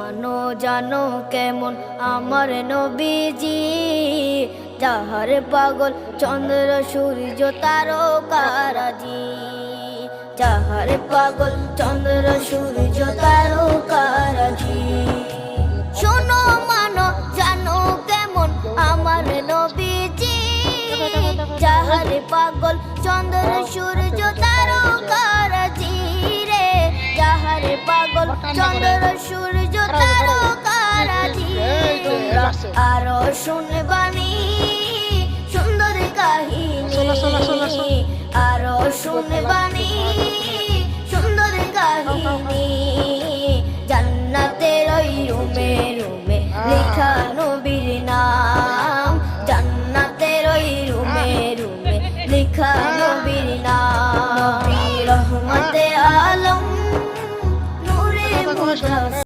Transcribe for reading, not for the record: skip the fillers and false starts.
মানো জানো কেমন আমার নবীজি, যাহার পাগল চন্দ্র সূর্য তারকারাজি, যাহার পাগল চন্দ্র সূর্য তারকারাজি। শোনো মানো জানো কেমন আমার নবীজি, যাহার পাগল চন্দ্র সূর্য তারকারাজি রে, যাহার পাগল চন্দ্র সূর্য তারকারাজি। তোমরা আরো শুনবানি সুন্দর কাহিনী, আরো শুনবানি